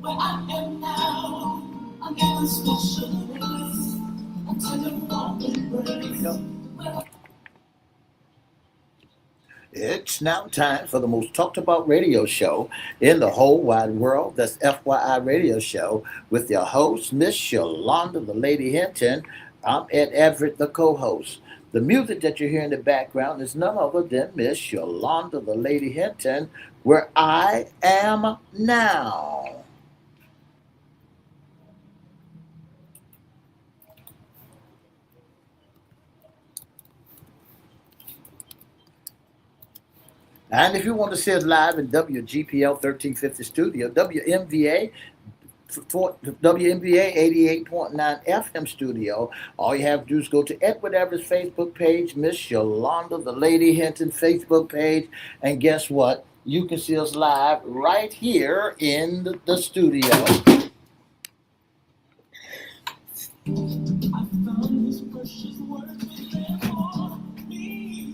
where I am now. I'm in a special place, a tender warm embrace. It's now time for the most talked about radio show in the whole wide world. That's FYI Radio Show with your host, Miss Yolanda, the Lady Hnton. I'm Ed Everett, the co-host. The music that you hear in the background is none other than Miss Yolanda, the Lady Hnton, where I am now. And if you want to see us live in WGPL 1350 Studio, WMVA 88.9 FM Studio, all you have to do is go to Edward Everett's Facebook page, Miss Yolanda, the Lady Hnton Facebook page, and guess what? You can see us live right here in the studio. I found this precious word for me.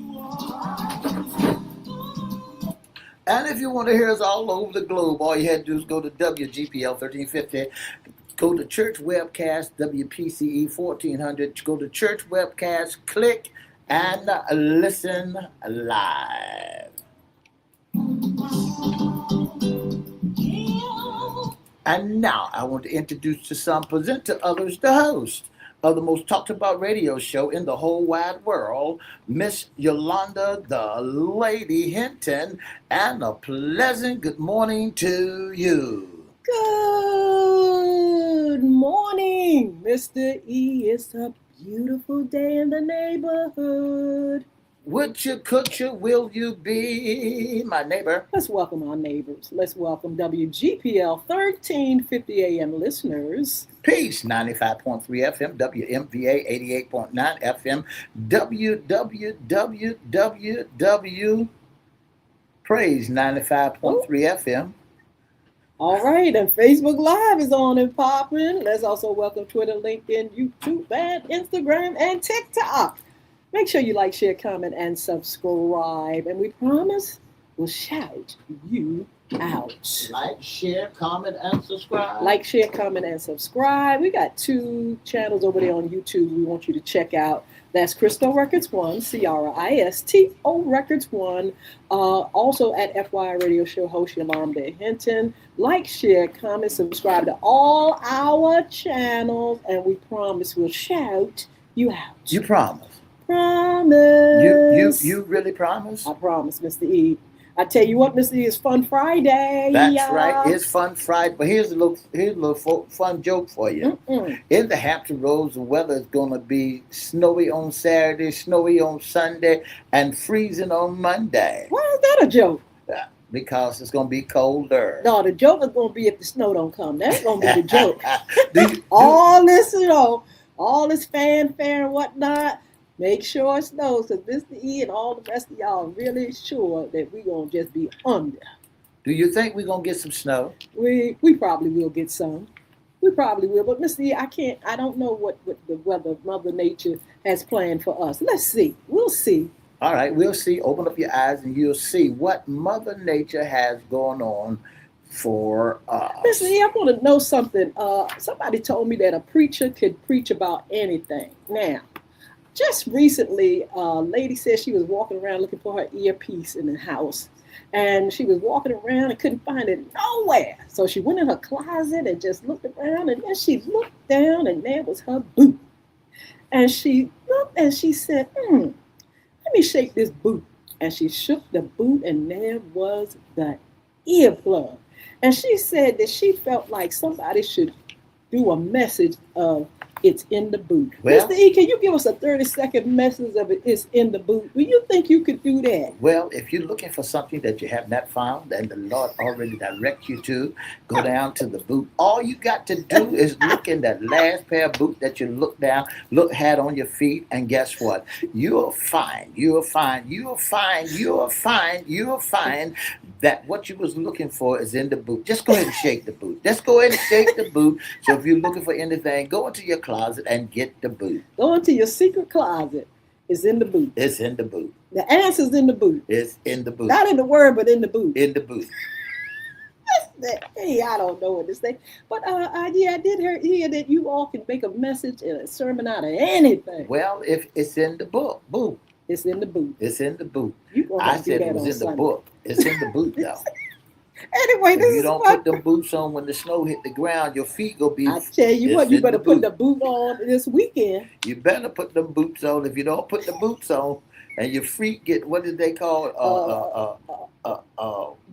And if you want to hear us all over the globe, all you had to do is go to WGPL 1350, go to Church Webcast, WPCE 1400, go to Church Webcast, click and listen live. And now I want to introduce to some, present to others, the host of the most talked about radio show in the whole wide world, Miss Yolanda, the Lady Hnton, and a pleasant good morning to you. Good morning, Mr. E. It's a beautiful day in the neighborhood. Would you, could you, will you be my neighbor? Let's welcome our neighbors. Let's welcome WGPL 1350 AM listeners. Peace, 95.3 FM, WMVA 88.9 FM, www. Praise 95.3 FM. All right, and Facebook Live is on and popping. Let's also welcome Twitter, LinkedIn, YouTube, and Instagram, and TikTok. Make sure you like, share, comment, and subscribe. And we promise we'll shout you out. Like, share, comment, and subscribe. Like, share, comment, and subscribe. We got 2 channels over there on YouTube we want you to check out. That's Cristo Records 1, CRISTO Records 1. Also at FYI Radio Show host Yolanda Hnton. Like, share, comment, subscribe to all our channels. And we promise we'll shout you out. You promise. Promise. You really promise? I promise, Mr. E. I tell you what, Mr. E, it's Fun Friday. That's right. It's Fun Friday. But here's a little fun joke for you. In the Hampton Roads, the weather is going to be snowy on Saturday, snowy on Sunday, and freezing on Monday. Why is that a joke? Because it's going to be colder. No, the joke is going to be if the snow don't come. That's going to be the joke. All this, all this fanfare and whatnot. Make sure it snows, because Mr. E and all the rest of y'all are really sure that we're going to just be under. Do you think we're going to get some snow? We probably will get some. We probably will. But Mr. E, I don't know what the weather, Mother Nature has planned for us. Let's see. We'll see. All right, we'll see. Open up your eyes and you'll see what Mother Nature has going on for us. Mr. E, I want to know something. Somebody told me that a preacher could preach about anything. Now, just recently, a lady said she was walking around looking for her earpiece in the house. And she was walking around and couldn't find it nowhere. So she went in her closet and just looked around. And then she looked down and there was her boot. And she looked and she said, let me shake this boot. And she shook the boot and there was the earplug. And she said that she felt like somebody should do a message of it's in the boot. Well, Mr. E, can you give us a 30-second message of it's in the boot? Do you think you could do that? Well, if you're looking for something that you have not found and the Lord already direct you to, go down to the boot. All you got to do is look in that last pair of boots that you had on your feet, and guess what? You'll find that what you was looking for is in the boot. Just go ahead and shake the boot. Just go ahead and shake the boot. So if you're looking for anything, go into your closet and get the boot. Go into your secret closet. It's in the boot. It's in the boot. The answer's in the boot. It's in the boot. Not in the word, but in the boot. In the boot. Hey, I don't know what to say. But yeah, I did hear that you all can make a message and a sermon out of anything. Well, if it's in the book, boo. It's in the boot. It's in the boot. You gonna I have to do said it that was on in the Sunday. book. It's in the boot, though. Anyway, If this you is don't fun. put them boots on when the snow hit the ground, your feet gonna be. I tell you what, It's you in the better put the boot. boot on this weekend. You better put them boots on. If you don't put the boots on, and your feet get what did they call it?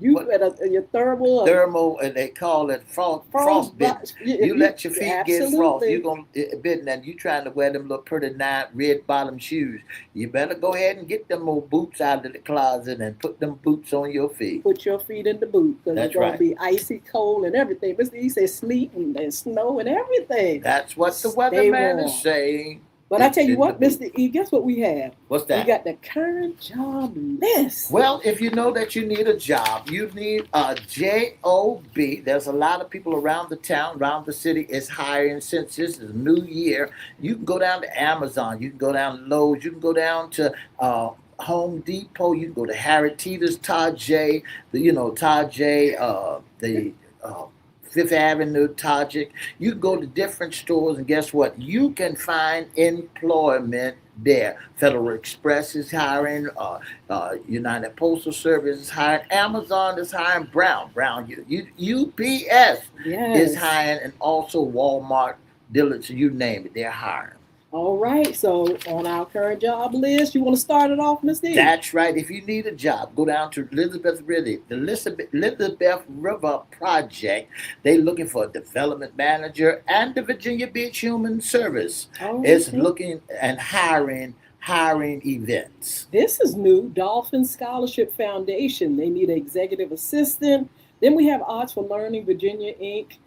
You What better your thermal thermal, and they call it frostbitten. You let your feet get frost. You gonna bitten, and you trying to wear them little pretty red bottom shoes. You better go ahead and get them old boots out of the closet and put them boots on your feet. put your feet in the boot because it's That's gonna right. be icy cold and everything. But he said sleet and snow and everything. That's what the Stay weatherman warm. is saying. But I It's tell you in what, the boot. Mr. E, guess what we have? What's We that? got the current job list. Well, if you know that you need a job, you need a job. There's a lot of people around the town, around the city is hiring since this is New Year. You can go down to Amazon, you can go down to Lowe's, you can go down to Home Depot, you can go to Harry Teeter's, Tajay, Tajay, the Fifth Avenue, Tajik. You can go to different stores, and guess what? You can find employment there. Federal Express is hiring. United Postal Service is hiring. Amazon is hiring. UPS is Yes. hiring, and also Walmart, Dillard's, you name it, they're hiring. All right. So on our current job list, you want to start it off, Mr. E? That's right. If you need a job, go down to Elizabeth River, the Elizabeth River Project. They're looking for a development manager, and the Virginia Beach Human Service Oh, is okay. looking and hiring events. This is new. Dolphin Scholarship Foundation. They need an executive assistant. Then we have Arts for Learning Virginia Inc.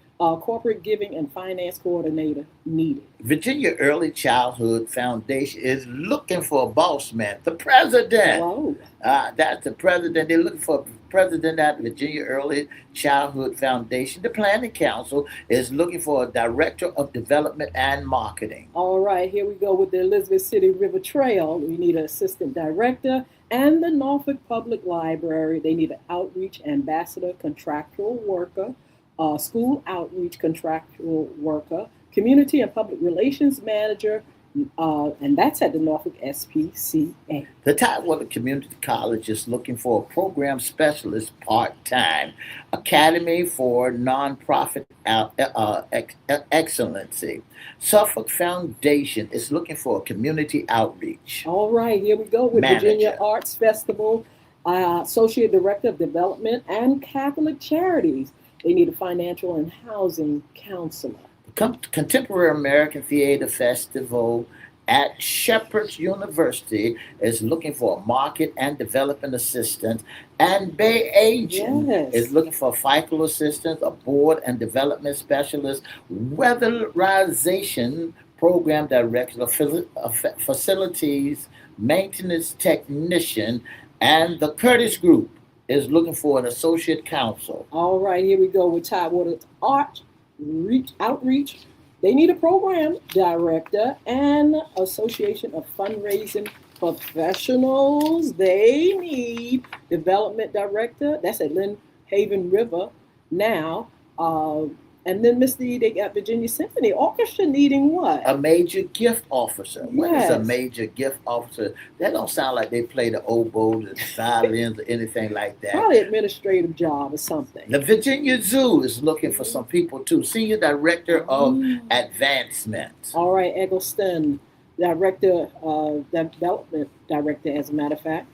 Corporate Giving and Finance Coordinator needed. Virginia Early Childhood Foundation is looking for a boss man, the president. Whoa. That's the president. They're looking for a president at the Virginia Early Childhood Foundation. The Planning Council is looking for a director of development and marketing. All right, here we go with the Elizabeth City River Trail. We need an assistant director. And the Norfolk Public Library, they need an outreach ambassador, contractual worker, school outreach contractual worker, community and public relations manager, and that's at the Norfolk SPCA. The Tidewater Community College is looking for a program specialist part-time. Academy for Nonprofit Excellency. Suffolk Foundation is looking for a community outreach All right, here we go with Virginia manager. Arts Festival, Associate Director of Development and Catholic Charities. They need a financial and housing counselor. Contemporary American Theater Festival at Shepherd's University is looking for a market and development assistant, and Bay Agent Yes. is looking for a FICO assistant, a board and development specialist, weatherization program director, facilities maintenance technician, and the Curtis Group is looking for an associate counsel. All right, here we go with Tidewater Outreach. They need a program director and Association of Fundraising Professionals. They need development director. That's at Lynn Haven River now. And then Mr. E, they got Virginia Symphony Orchestra needing what? A major gift officer. What is a Yes. major gift officer? That don't sound like they play the oboes and violins or anything like that. Probably administrative job or something. The Virginia Zoo is looking for some people too. Senior Director of Advancement. All right, Eggleston, Director, Development Director, as a matter of fact.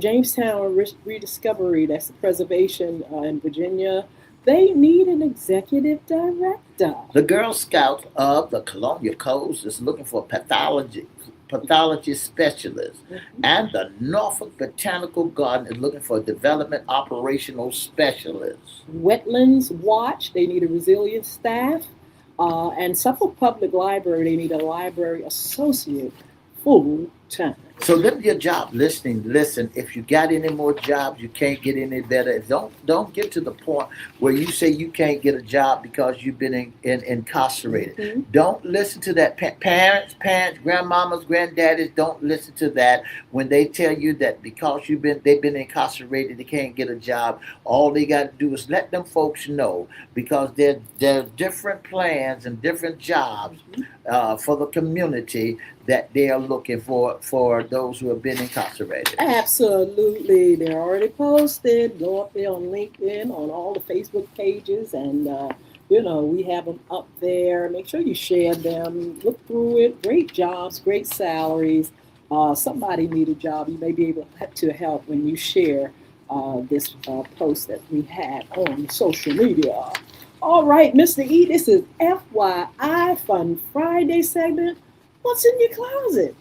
Jamestown Rediscovery, that's the preservation in Virginia. They need an executive director. The Girl Scouts of the Colonial Coast is looking for a pathology specialist. And the Norfolk Botanical Garden is looking for a development operational specialist. Wetlands Watch, they need a resilient staff. And Suffolk Public Library, they need a library associate full time. So them your job listening. Listen, if you got any more jobs, you can't get any better. Don't get to the point where you say you can't get a job because you've been incarcerated. Hmm. Don't listen to that. Parents, grandmamas, granddaddies. Don't listen to that when they tell you that because they've been incarcerated, they can't get a job. All they got to do is let them folks know because there are different plans and different jobs for the community that they are looking for those who have been incarcerated. Absolutely. They're already posted. Go up there on LinkedIn, on all the Facebook pages, and we have them up there. Make sure you share them. Look through it. Great jobs, great salaries. Somebody need a job. You may be able to help when you share this post that we had on social media. All right, Mr. E, this is FYI Fun Friday segment. What's in your closet?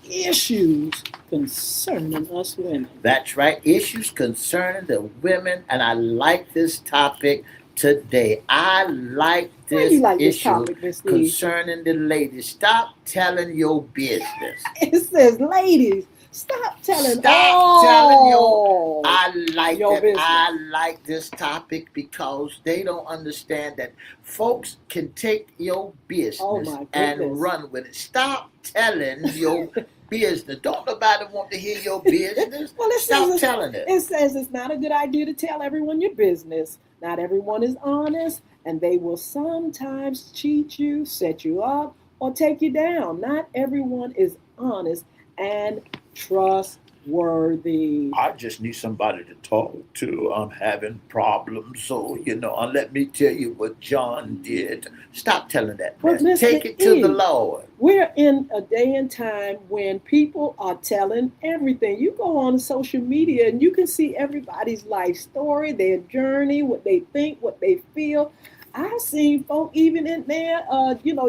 Issues concerning us women. That's right. Issues concerning the women, and I like this topic today. I like Why this you like this issue topic, Mr. E? concerning the ladies. Stop telling your business. It says, ladies, stop telling Stop telling your. I like your that. business. I like this topic because they don't understand that folks can take your business Oh my and goodness. run with it. Stop telling your business. Don't nobody want to hear your business. Well, Stop telling it. It says it's not a good idea to tell everyone your business. Not everyone is honest, and they will sometimes cheat you, set you up, or take you down. Not everyone is honest and trustworthy. I just need somebody to talk to. I'm having problems. So, let me tell you what John did. Stop telling that But mess. Take Mr. it to the E, Lord. we're in a day and time when people are telling everything. You go on social media and you can see everybody's life story, their journey, what they think, what they feel. I've seen folk even in there,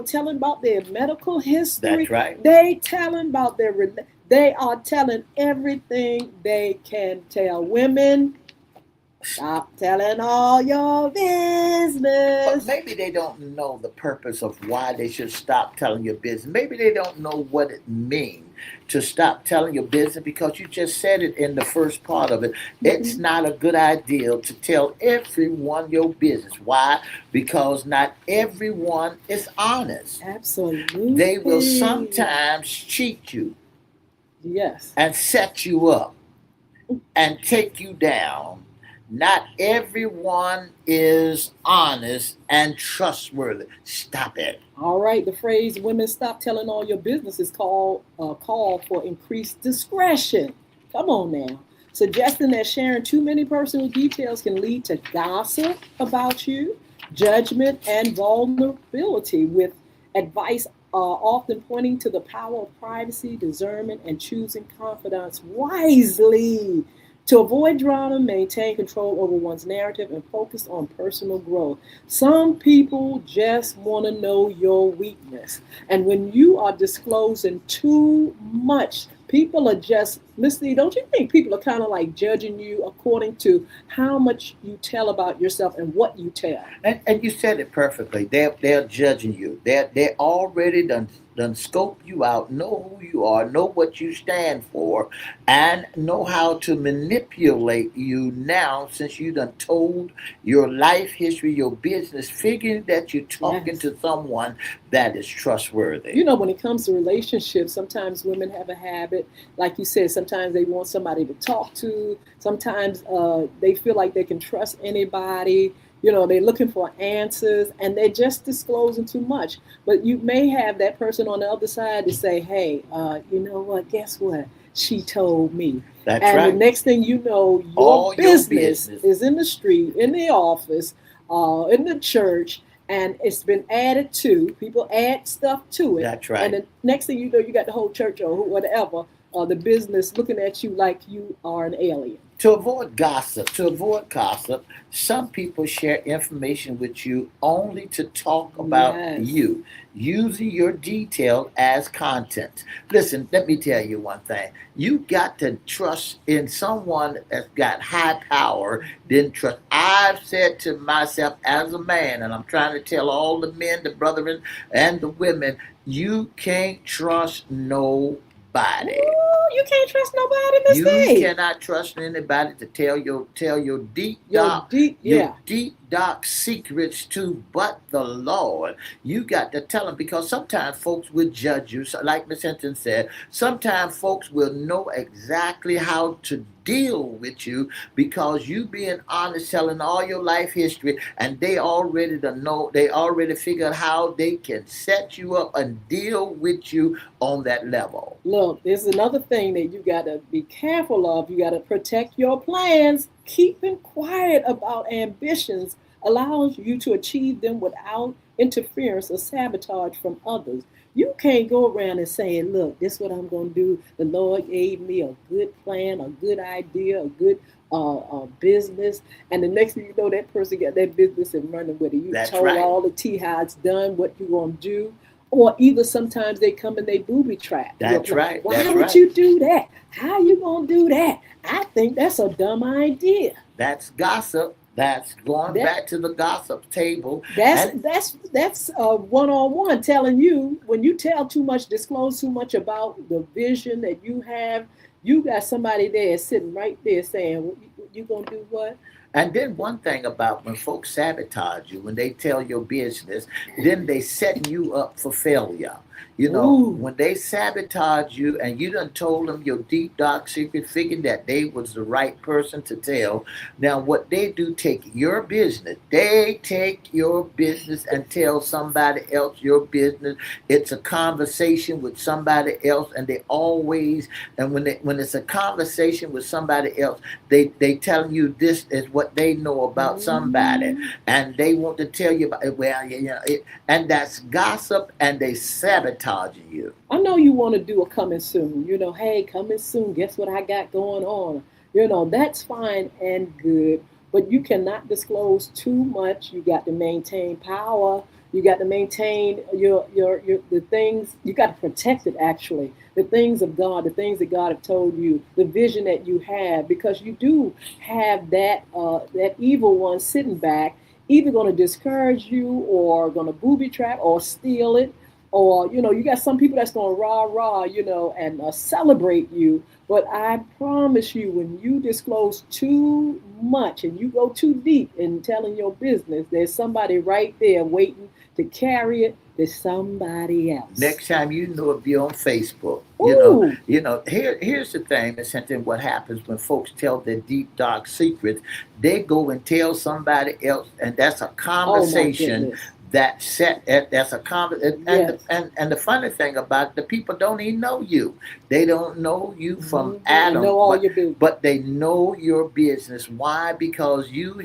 telling about their medical history. That's right. They are telling everything they can tell. Women, stop telling all your But business. maybe they don't know the purpose of why they should stop telling your business. Maybe they don't know what it means to stop telling your business because you just said it in the first part of it. It's not a good idea to tell everyone your business. Why? Because not everyone is honest. Absolutely. They will sometimes cheat you Yes. and set you up and take you down. Not everyone is honest and trustworthy. Stop it. All right. The phrase "women stop telling all your business" is called call for increased discretion. Come on now. Suggesting that sharing too many personal details can lead to gossip about you, judgment, and vulnerability, with advice often pointing to the power of privacy, discernment, and choosing confidants wisely. To avoid drama, maintain control over one's narrative, and focus on personal growth. Some people just want to know your weakness. And when you are disclosing too much, people are just, Mr. Don't you think people are kind of like judging you according to how much you tell about yourself and what you tell? And you said it perfectly. They're judging you. They're already done scope you out, know who you are, know what you stand for, and know how to manipulate you now since you done told your life history, your business, figuring that you're talking Yes. to someone that is trustworthy. You know, when it comes to relationships, sometimes women have a habit, like you said, sometimes they want somebody to talk to. Sometimes they feel like they can trust anybody. They're looking for answers and they're just disclosing too much. But you may have that person on the other side to say, hey, you know what? Guess what? She told me. That's and right. The next thing you know, All your business business is in the street, in the office, in the church, and it's been added to. People add stuff to it. That's right. And the next thing you know, you got the whole church or whatever, the business looking at you like you are an alien. To avoid gossip, some people share information with you only to talk about Yes. you, using your detail as content. Listen, let me tell you one thing. You got to trust in someone that's got high power, then trust. I've said to myself as a man, and I'm trying to tell all the men, the brethren, and the women, you can't trust nobody. Ooh, you can't trust nobody, Miss You Day. cannot trust anybody to tell your Your deep, yeah. dark secrets to but the Lord. You got to tell them, because sometimes folks will judge you. So like Miss Hinton said, sometimes folks will know exactly how to deal with you because you being honest, telling all your life history, and they already figured how they can set you up and deal with you on that level. Look, there's another thing that you got to be careful of. You got to protect your plans. Keeping quiet about ambitions allows you to achieve them without interference or sabotage from others. You can't go around and saying, look, this is what I'm going to do. The Lord gave me a good plan, a good idea, a good business. And the next thing you know, that person got that business and running with it. You That's told right. all the T how it's done, what you're going to do. Or either sometimes they come and they booby trap. That's right. Why That's would right. you do that? How you gonna do that? I think that's a dumb idea. That's gossip. That's going That back to the gossip table. that's And that's one-on-one telling you when you tell too much, disclose too much about the vision that you have. You got somebody there sitting right there saying, "You gonna do what?" And then one thing about when folks sabotage you, when they tell your business, then they setting you up for failure. Ooh, When they sabotage you and you done told them your deep dark secret, figuring that they was the right person to tell. Now what they do, they take your business and tell somebody else your business. It's a conversation with somebody else, and they always, and when it's a conversation with somebody else, they telling you this is what they know about somebody, mm, and they want to tell you about it. Well, and that's gossip, and they sabotaging you. I know you want to do a coming soon. Hey, coming soon. Guess what I got going on? That's fine and good, but you cannot disclose too much. You got to maintain power. You got to maintain your the things. You got to protect it. Actually, the things of God, the things that God have told you, the vision that you have, because you do have that evil one sitting back, either going to discourage you or going to booby trap or steal it, or you got some people that's going to rah rah and celebrate you. But I promise you, when you disclose too much and you go too deep in telling your business, there's somebody right there waiting to carry it to somebody else. Next time you know if you're on Facebook, Ooh, here's the thing, Miss Hinton, what happens when folks tell their deep dark secrets, they go and tell somebody else, and that's a oh my conversation goodness. that's a conversation. and Yes. the, and the funny thing about it, the people don't even know you. They don't know you from And Adam, know all but your business. they know your business. Why? Because you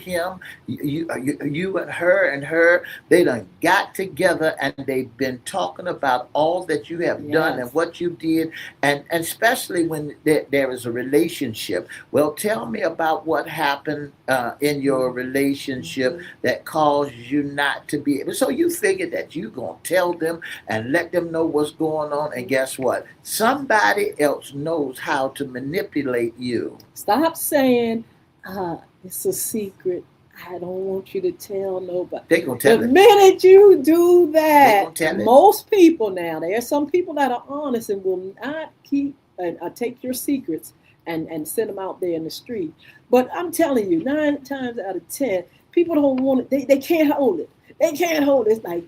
and her, they done got together and they've been talking about all that you have done and Yes. what you did, and especially when there is a relationship. Well, tell me about what happened in your relationship Mhm. that caused you not to be able. So you figure that you gonna tell them and let them know what's going on, and guess what? Somebody else knows how to manipulate you. Stop saying, it's a secret. I don't want you to tell nobody. They gonna The tell it. minute you do They that, gonna tell it. most people now, there are some people that are honest and will not keep and take your secrets and send them out there in the street. But I'm telling you, 9 times out of 10, people don't want it. They can't hold it. They can't hold it. It's like,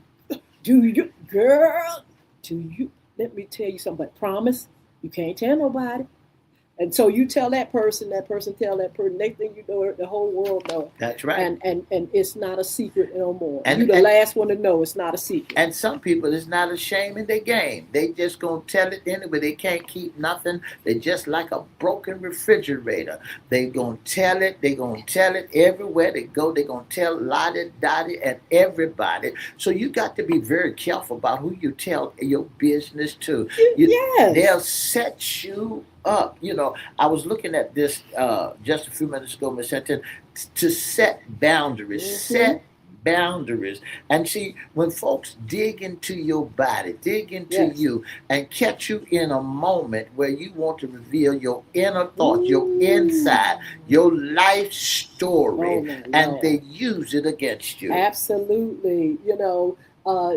do you, girl, do you, let me tell you something, but promise you can't tell nobody. And so you tell that person tell that person. Next thing you know, the whole world knows. That's right. And it's not a secret no more. You And the and last one to know it's not a secret. and some people is not a shame in their game. They just gonna tell it anyway. They can't keep nothing. They just like a broken refrigerator. They gonna tell it. They gonna tell it everywhere they go. They gonna tell Lottie, Dottie, and everybody. So you got to be very careful about who you tell your business to. They'll Yes. set you up. I was looking at this just a few minutes ago, Miss Hinton, to set boundaries. Mm-hmm. Set boundaries. And see, when folks dig into your body, dig into Yes. you, and catch you in a moment where you want to reveal your inner thoughts, your Ooh. inside, your life Oh story, my and Lord. they use it against you. Absolutely. Uh,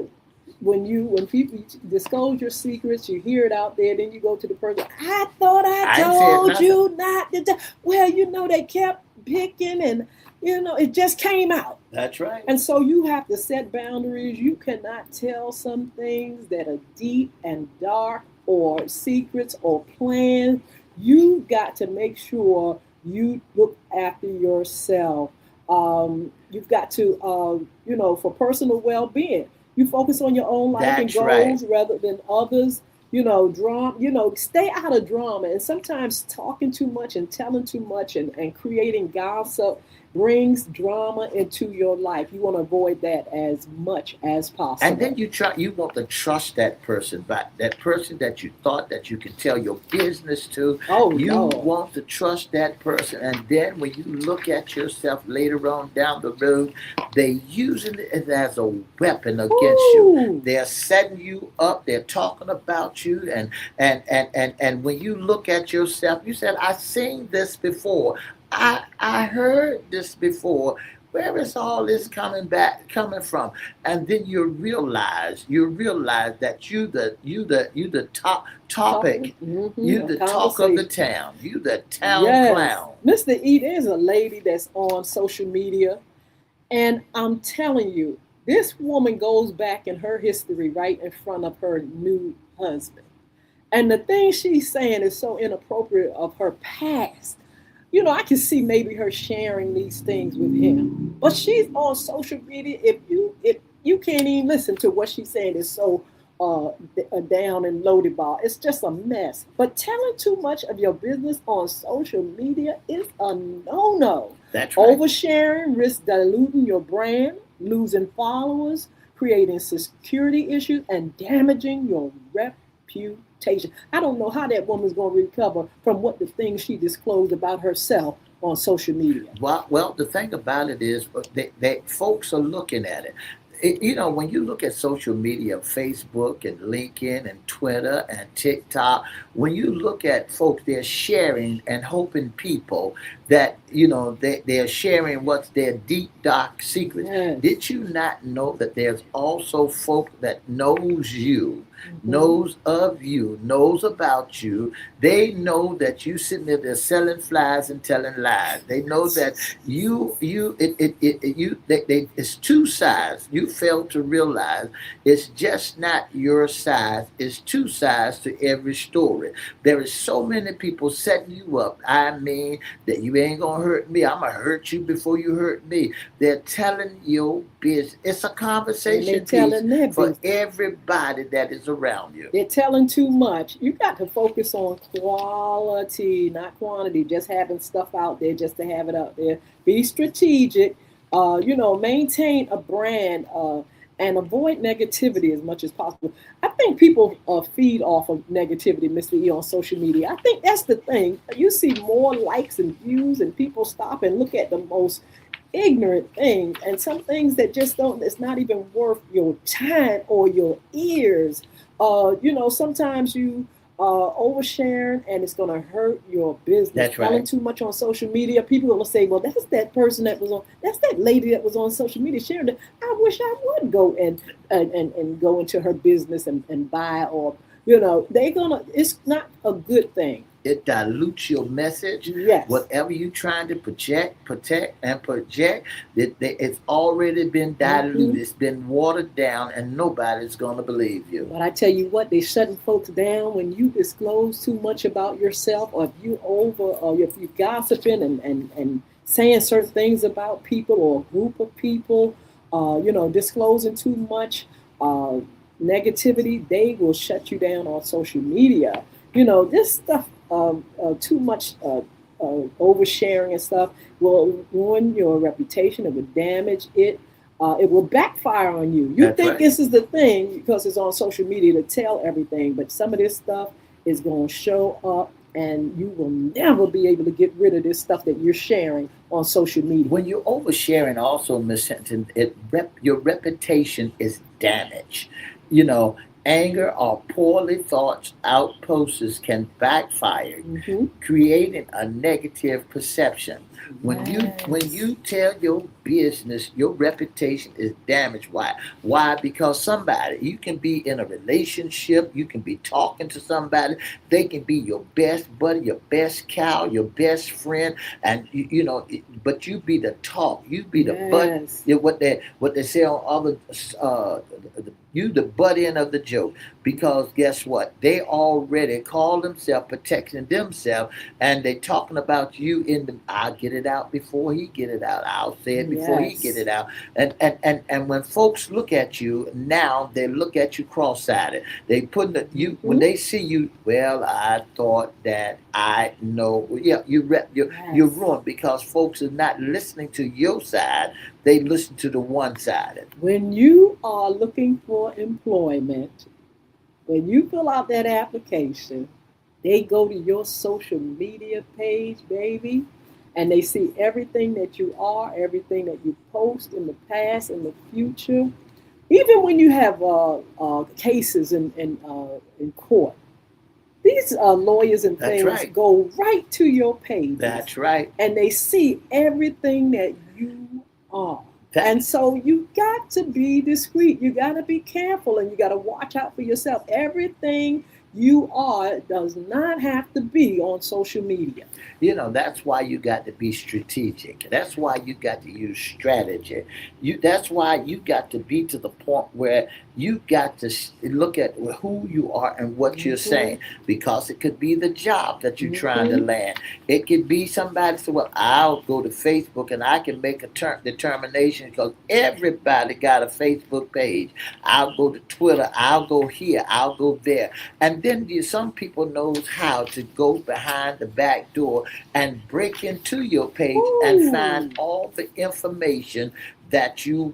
when people disclose your secrets, you hear it out there, then you go to the person. I thought I I ain't said told nothing. you not to. Well, they kept picking, and it just came out. That's right. And so you have to set boundaries. You cannot tell some things that are deep and dark, or secrets or plans. You got to make sure you look after yourself. You've got to, for personal well-being, you focus on your own life and That's right. goals rather than others. Drama. Stay out of drama. And sometimes talking too much and telling too much and creating gossip brings drama into your life. You want to avoid that as much as And then possible. you want to trust that person, but that person that you thought that you could tell your business to, Oh you no. want to trust that person. And then when you look at yourself later on down the road, they using it as a weapon against you. Woo! They're setting you up. They're talking about you, and when you look at yourself, you said, "I seen this before. I heard this before. Where is all this coming from?" And then you realize that you the topic, you A the talk of the conversation. town, you the town Yes. clown. Mr. E, there's a lady that's on social media, and I'm telling you, this woman goes back in her history right in front of her new husband. And the thing she's saying is so inappropriate of her past. I can see maybe her sharing these things with him, but she's on social media. If you can't even listen to what she's saying, is so down and loaded bar. It's just a mess. But telling too much of your business on social media is a no-no. That's right. Oversharing risks diluting your brand, losing followers, creating security issues, and damaging your reputation. I don't know how that woman's going to recover from what the things she disclosed about herself on social media. Well, the thing about it is, folks are looking at it. When you look at social media, Facebook and LinkedIn and Twitter and TikTok, when you look at folks, they're sharing and hoping people that, they're sharing what's their deep, dark secrets. Yes. Did you not know that there's also folk that knows you, Mm-hmm. knows of you, knows about you? They know that you sitting there selling flies and telling lies. They know that it's two sides. You fail to realize it's just not your size. It's two sides to every story. There is so many people setting you up. I mean, that you ain't gonna hurt me. I'm gonna hurt you before you hurt me. They're telling your business. It's a And they conversation piece telling their for business. everybody that is around you. They're telling too much. You got to focus on quality, not quantity. Just having stuff out there just to have it out there. Be strategic. Maintain a brand and avoid negativity as much as possible. I think people feed off of negativity, Mr. E, on social media. I think that's the thing. You see more likes and views, and people stop and look at the most ignorant things, and some things that just don't, it's not even worth your time or your ears. Sometimes you oversharing, and it's going to hurt your business. That's Telling right. too much on social media, people are going to say, well, that's that person that was on, that's that lady that was on social media sharing that. I wish I would go and go into her business and buy, or they're gonna, it's not a good thing. It dilutes your message. Yes. Whatever you're trying to project, protect, and project, it's already been Hmm. diluted. It's been watered down, and nobody's going to believe you. But I tell you what, they're shutting folks down when you disclose too much about yourself, or if you gossiping and saying certain things about people or a group of people, disclosing too much uh, negativity, they will shut you down on social media. This stuff, too much oversharing and stuff will ruin your reputation. It will damage it. It will backfire on you. You That's think right. this is the thing because it's on social media to tell everything, but some of this stuff is going to show up, and you will never be able to get rid of this stuff that you're sharing on social media. When you're oversharing, also, Miss Hinton, your reputation is damaged. You know, anger or poorly thought outposts can backfire, Hmm. creating a negative perception. When you Yes. tell your business, your reputation is damaged. Why? Why? Because somebody, you can be in a relationship, you can be talking to somebody, they can be your best buddy, your best cow, your best friend, and but you be the talk, you be the butt. Yes. What they say on other, uh, you the butt end of the joke, because guess what? They already call themselves protecting themselves, and they talking about you in the. I'll get it out before he get it out. I'll say it before he get Yes. it out. And when folks look at you now, they look at you cross-sided. They put you when Hmm. they see you. Well, I thought that I know. Yeah, you're Yes. ruined because folks are not listening to your side. They listen to the one-sided. When you are looking for employment, when you fill out that application, they go to your social media page, baby, and they see everything that you are, everything that you post in the past, in the future. Even when you have cases in court, these lawyers and That's things right. go right to your pages, That's right. and they see everything that you are. That, And so you got to be discreet. You got to be careful, and you got to watch out for yourself. Everything you are does not have to be on social media. that's why you got to be strategic. That's why you got to use strategy. That's why you got to be to the point where you got to look at who you are and what you're Hmm. saying, because it could be the job that you're trying to Hmm. land. It could be somebody say, well, I'll go to Facebook and I can make a determination because everybody got a Facebook page. I'll go to Twitter. I'll go here. I'll go there. And then some people knows how to go behind the back door and break into your page and find Ooh. all the information that you've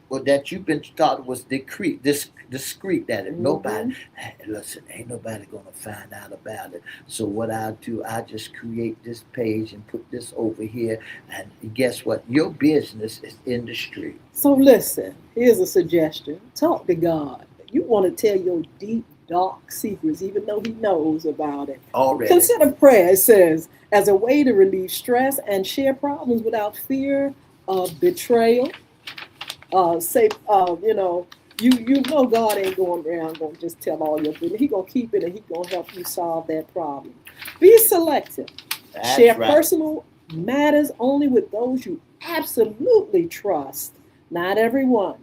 been taught was discreet, that it nobody, Hmm. hey, listen, ain't nobody gonna find out about it. So what I do, I just create this page and put this over here, and guess what? Your business is in the street So listen, here's a suggestion. Talk to God. You want to tell your deep, dark secrets, even though He knows about it. already. Consider prayer, it says, as a way to relieve stress and share problems without fear of betrayal. Say, you know God ain't going around going to just tell all your business. He gonna keep it, and He gonna help you solve that problem. Be selective. That's Share right. personal matters only with those you absolutely trust. Not everyone.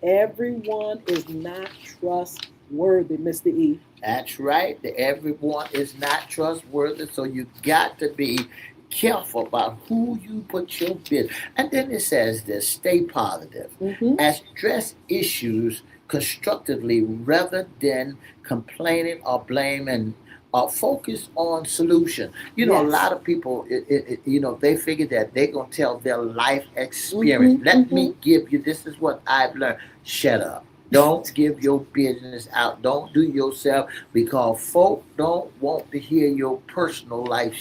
Everyone is not trustworthy, Mr. E. That's right. Everyone is not trustworthy, so you got to be careful about who you put your business. And then it says this: stay positive, Hmm. address issues constructively rather than complaining or blaming. Focus on solution. A Yes. lot of people, they figure that they're gonna tell their life experience. Hmm. Let Hmm. me give you. This is what I've learned. Shut up. Don't give your business out. Don't do yourself, because folk don't want to hear your personal life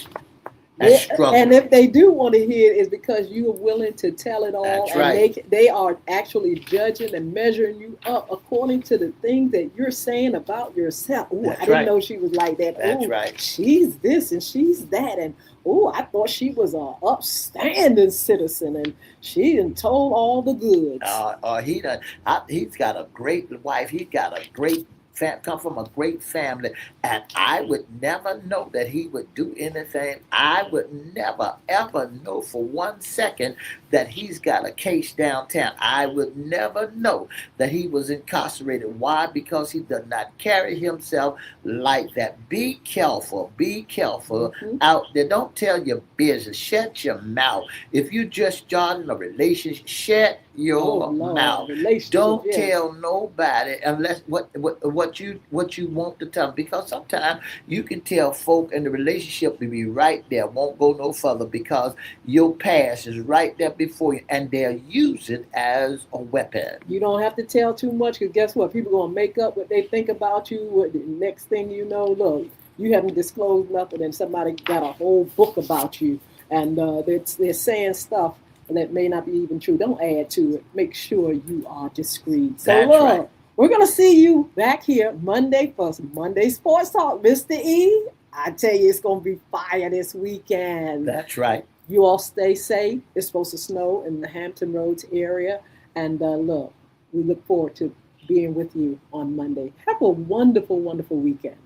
and Yeah, and struggle. if they do want to hear it, it's because you are willing to tell it all, That's and right. they are actually judging and measuring you up according to the things that you're saying about yourself. Oh, I That's didn't right. know she was like that. That's Oh, right. she's this and she's that, and oh, I thought she was a upstanding citizen, and she done told all the goods. He's got a great wife. He's got a great come from a great family, and I would never know that he would do anything. I would never ever know for 1 second that he's got a case downtown. I would never know that he was incarcerated. Why? Because he does not carry himself like that. Be careful. Be careful Hmm. out there. Don't tell your business. Shut your mouth. If you just starting a relationship, shut Oh your Lord, mouth. relationships, Don't yes. tell nobody unless what you want to tell them, because sometimes you can tell folk and the relationship will be right there, won't go no further, because your past is right there before you, and they'll use it as a weapon. You don't have to tell too much, because guess what? People gonna make up what they think about you. What the next thing you know, look, you haven't disclosed nothing, and somebody got a whole book about you, and they're saying stuff that may not be even true. Don't add to it. Make sure you are discreet. So That's right. look, we're gonna see you back here Monday for some Monday Sports Talk, Mr. E. I tell you, it's gonna be fire this weekend. That's right. You all stay safe. It's supposed to snow in the Hampton Roads area. And look, we look forward to being with you on Monday. Have a wonderful, wonderful weekend.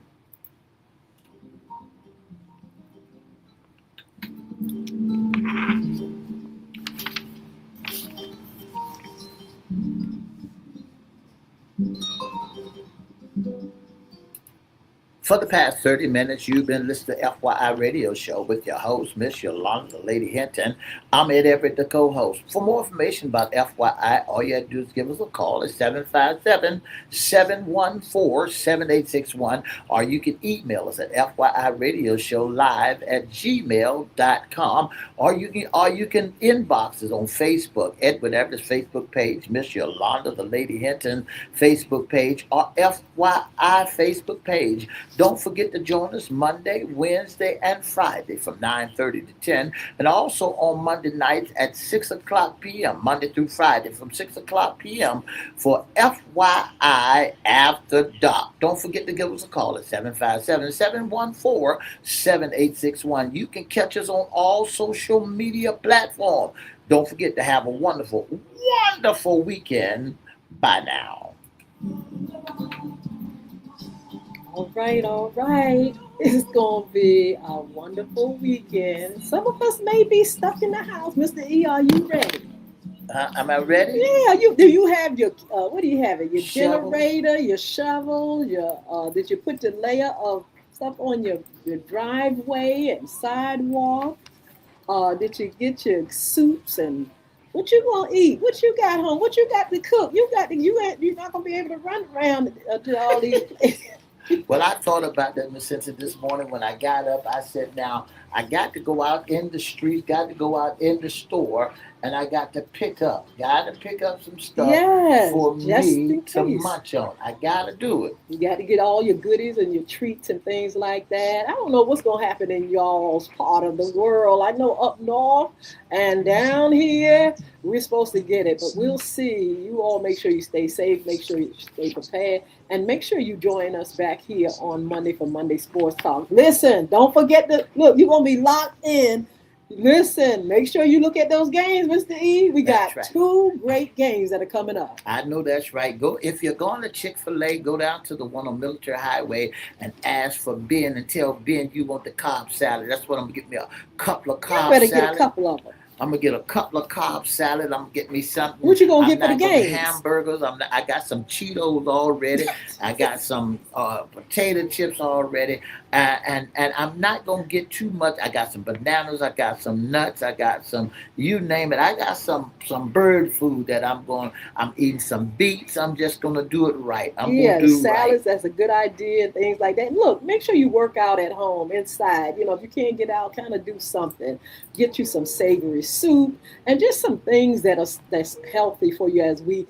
For the past 30 minutes, you've been listening to FYI Radio Show with your host, Miss Yolanda, the Lady Hnton. I'm Ed Everett, the co-host. For more information about FYI, all you have to do is give us a call at 757-714-7861, or you can email us at FYIRadiosHowLive@gmail.com, or you can inbox us on Facebook, Edward Everett's Facebook page, Miss Yolanda, the Lady Hnton Facebook page, or FYI Facebook page. Don't forget to join us Monday, Wednesday, and Friday from 9:30 to 10, and also on Monday nights at 6 o'clock p.m., Monday through Friday from 6 o'clock p.m. for FYI After Dark. Don't forget to give us a call at 757-714-7861. You can catch us on all social media platforms. Don't forget to have a wonderful, wonderful weekend. Bye now. All right, all right. It's going to be a wonderful weekend. Some of us may be stuck in the house. Mr. E, are you ready? Am I ready? Yeah. Do you have your, what do you have? Your Shovel. generator, your shovel, did you put the layer of stuff on your driveway and sidewalk? Did you get your soups and what you gonna eat? What you got home? What you got to cook? You're not gonna be able to run around to all these. Well, I thought about that, Miss Cynthia, this morning when I got up. I said, now, I got to go out in the street, got to go out in the store, and I got to pick up some stuff for me to munch on. I got to do it. You got to get all your goodies and your treats and things like that. I don't know what's going to happen in y'all's part of the world. I know up north and down here, we're supposed to get it, but we'll see. You all make sure you stay safe, make sure you stay prepared, and make sure you join us back here on Monday for Monday Sports Talk. Listen, don't forget to look, you're going to be locked in. Listen, make sure you look at those games, Mr. E. We got two great games that are coming up. I know that's right. Go if you're going to Chick-fil-A, go down to the one on Military Highway and ask for Ben and tell Ben you want the Cobb salad. That's what I'm going to get me a couple of Cobb salad. You better get a couple of them. I'm gonna get a couple of Cobb salad. I'm gonna get me something. What you gonna get for the game? Hamburgers. I got some Cheetos already. I got some potato chips already. And I'm not gonna get too much. I got some bananas. I got some nuts. I got some, you name it. I got some bird food that I'm eating some beets. I'm just gonna do it right. I'm gonna do salads. Right. That's a good idea. Things like that. Look, make sure you work out at home inside. If you can't get out, kind of do something. Get you some savory soup and just some things that's healthy for you as we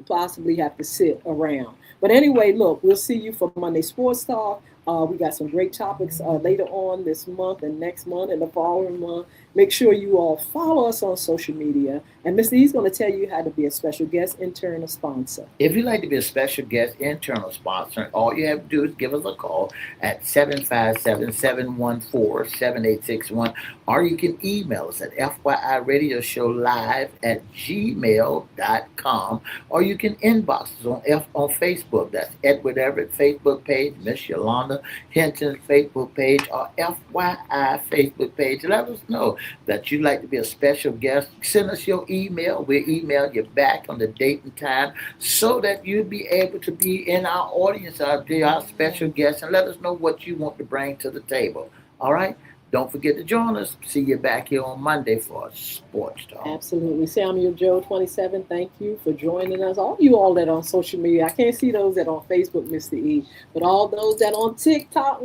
possibly have to sit around. But anyway, look, we'll see you for Monday Sports Talk. We got some great topics later on this month and next month and the following month. Make sure you all follow us on social media. And Mr. E's going to tell you how to be a special guest, intern, or sponsor. If you'd like to be a special guest, intern, or sponsor, all you have to do is give us a call at 757-714-7861, or you can email us at FYIRadiosHowLive@gmail.com, or you can inbox us on Facebook. That's Edward Everett Facebook page, Miss Yolanda Hnton Facebook page, or FYI Facebook page. Let us know that you'd like to be a special guest. Send us your email. We'll email you back on the date and time so that you'll be able to be in our audience, our special guest, and let us know what you want to bring to the table. All right? Don't forget to join us. See you back here on Monday for Sports Talk. Absolutely. Samuel Joe 27, thank you for joining us. All you all that are on social media, I can't see those that are on Facebook, Mr. E, but all those that are on TikTok,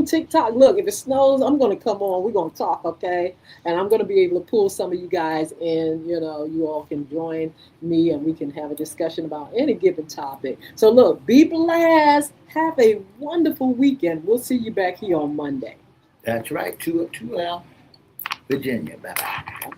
TikTok, look, if it snows, I'm going to come on. We're going to talk, okay? And I'm going to be able to pull some of you guys in. You all can join me and we can have a discussion about any given topic. So look, be blessed. Have a wonderful weekend. We'll see you back here on Monday. That's right. 2L, Virginia. Bye-bye.